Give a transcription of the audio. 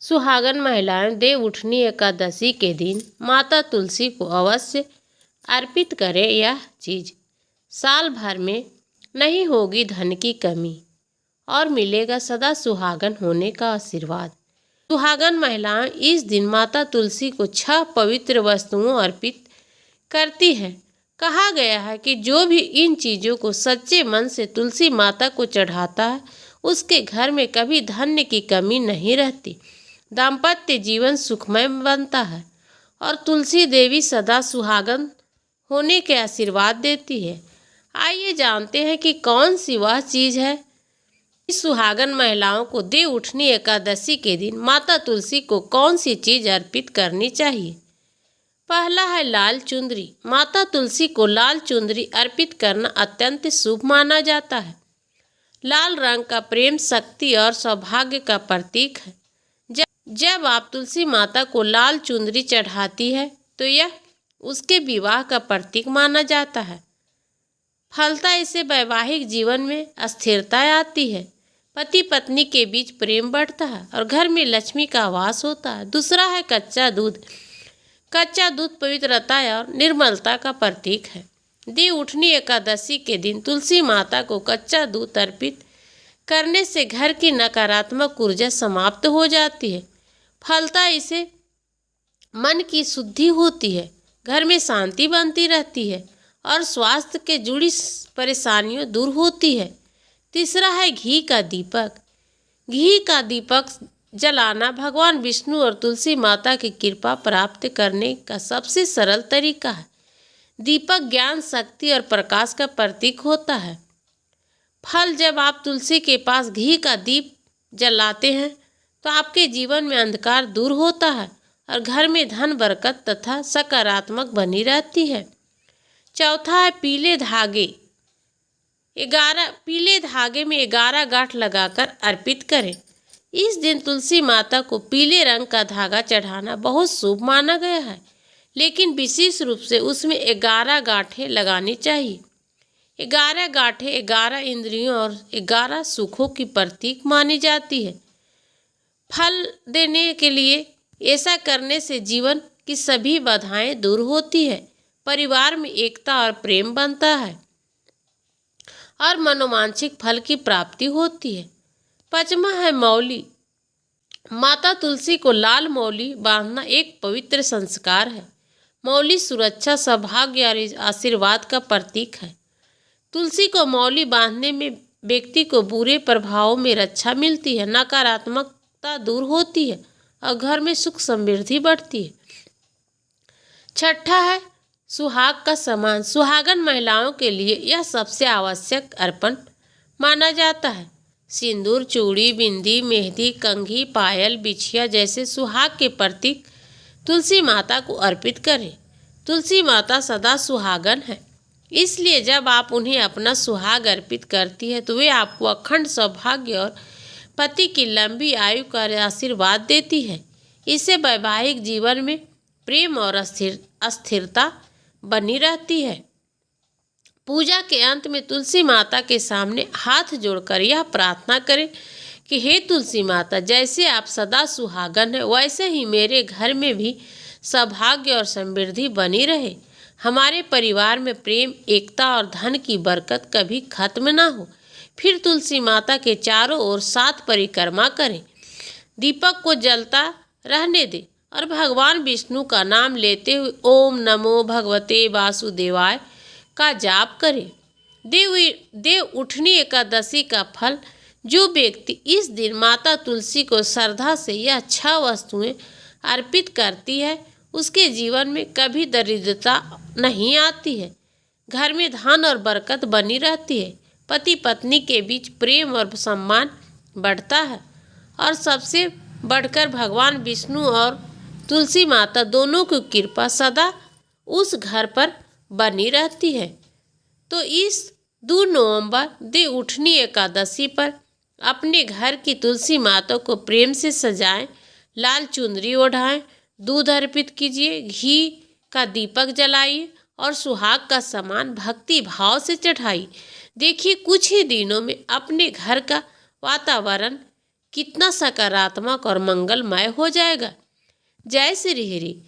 सुहागन महिलाएं देव उठनी एकादशी के दिन माता तुलसी को अवश्य अर्पित करें। यह चीज साल भर में नहीं होगी धन की कमी और मिलेगा सदा सुहागन होने का आशीर्वाद। सुहागन महिलाएं इस दिन माता तुलसी को 6 पवित्र वस्तुओं अर्पित करती हैं। कहा गया है कि जो भी इन चीज़ों को सच्चे मन से तुलसी माता को चढ़ाता है उसके घर में कभी धन की कमी नहीं रहती, दाम्पत्य जीवन सुखमय बनता है और तुलसी देवी सदा सुहागन होने के आशीर्वाद देती है। आइए जानते हैं कि कौन सी वह चीज़ है। इस सुहागन महिलाओं को देव उठनी एकादशी के दिन माता तुलसी को कौन सी चीज़ अर्पित करनी चाहिए। पहला है लाल चुंदरी। माता तुलसी को लाल चुंदरी अर्पित करना अत्यंत शुभ माना जाता है। लाल रंग का प्रेम, शक्ति और सौभाग्य का प्रतीक है। जब आप तुलसी माता को लाल चुंदरी चढ़ाती है तो यह उसके विवाह का प्रतीक माना जाता है। फलता इससे वैवाहिक जीवन में स्थिरता आती है, पति पत्नी के बीच प्रेम बढ़ता है और घर में लक्ष्मी का वास होता है। दूसरा है कच्चा दूध। कच्चा दूध पवित्रता और निर्मलता का प्रतीक है। देव उठनी एकादशी के दिन तुलसी माता को कच्चा दूध अर्पित करने से घर की नकारात्मक ऊर्जा समाप्त हो जाती है। फलता इसे मन की शुद्धि होती है, घर में शांति बनती रहती है और स्वास्थ्य के जुड़ी परेशानियां दूर होती है। तीसरा है घी का दीपक। घी का दीपक जलाना भगवान विष्णु और तुलसी माता की कृपा प्राप्त करने का सबसे सरल तरीका है। दीपक ज्ञान, शक्ति और प्रकाश का प्रतीक होता है। फल, जब आप तुलसी के पास घी का दीप जलाते हैं तो आपके जीवन में अंधकार दूर होता है और घर में धन, बरकत तथा सकारात्मक बनी रहती है। चौथा है पीले धागे। पीले धागे में 11 गांठ लगाकर अर्पित करें। इस दिन तुलसी माता को पीले रंग का धागा चढ़ाना बहुत शुभ माना गया है, लेकिन विशेष रूप से उसमें 11 गांठें लगानी चाहिए। 11 गांठें 11 इंद्रियों और 11 सुखों की प्रतीक मानी जाती है। फल देने के लिए ऐसा करने से जीवन की सभी बाधाएं दूर होती है, परिवार में एकता और प्रेम बनता है और मनोवांछित फल की प्राप्ति होती है। 5वां है मौली। माता तुलसी को लाल मौली बांधना एक पवित्र संस्कार है। मौली सुरक्षा, सौभाग्य और आशीर्वाद का प्रतीक है। तुलसी को मौली बांधने में व्यक्ति को बुरे प्रभावों में रक्षा मिलती है, नकारात्मकता दूर होती है और घर में सुख समृद्धि बढ़ती है। 6ठा है सुहाग का सामान। सुहागन महिलाओं के लिए यह सबसे आवश्यक अर्पण माना जाता है। सिंदूर, चूड़ी, बिंदी, मेहंदी, कंघी, पायल, बिछिया जैसे सुहाग के प्रतीक तुलसी माता को अर्पित करें। तुलसी माता सदा सुहागन है, इसलिए जब आप उन्हें अपना सुहाग अर्पित करती है तो वे आपको अखंड सौभाग्य और पति की लंबी आयु का आशीर्वाद देती है। इससे वैवाहिक जीवन में प्रेम और स्थिरता बनी रहती है। पूजा के अंत में तुलसी माता के सामने हाथ जोड़कर यह प्रार्थना करें कि हे तुलसी माता, जैसे आप सदा सुहागन है वैसे ही मेरे घर में भी सौभाग्य और समृद्धि बनी रहे। हमारे परिवार में प्रेम, एकता और धन की बरकत कभी खत्म ना हो। फिर तुलसी माता के चारों ओर 7 परिक्रमा करें। दीपक को जलता रहने दें और भगवान विष्णु का नाम लेते हुए ओम नमो भगवते वासुदेवाय का जाप करें। देव उठनी एकादशी का फल, जो व्यक्ति इस दिन माता तुलसी को श्रद्धा से यह 6 वस्तुएं अर्पित करती है उसके जीवन में कभी दरिद्रता नहीं आती है, घर में धन और बरकत बनी रहती है, पति पत्नी के बीच प्रेम और सम्मान बढ़ता है और सबसे बढ़कर भगवान विष्णु और तुलसी माता दोनों की कृपा सदा उस घर पर बनी रहती है। तो इस 2 नवंबर देव उठनी एकादशी पर अपने घर की तुलसी माता को प्रेम से सजाएं, लाल चुनरी ओढ़ाएं, दूध अर्पित कीजिए, घी का दीपक जलाइए और सुहाग का सामान भक्ति भाव से चढ़ाइए। देखिए, कुछ ही दिनों में अपने घर का वातावरण कितना सकारात्मक और मंगलमय हो जाएगा। जय श्री हरि।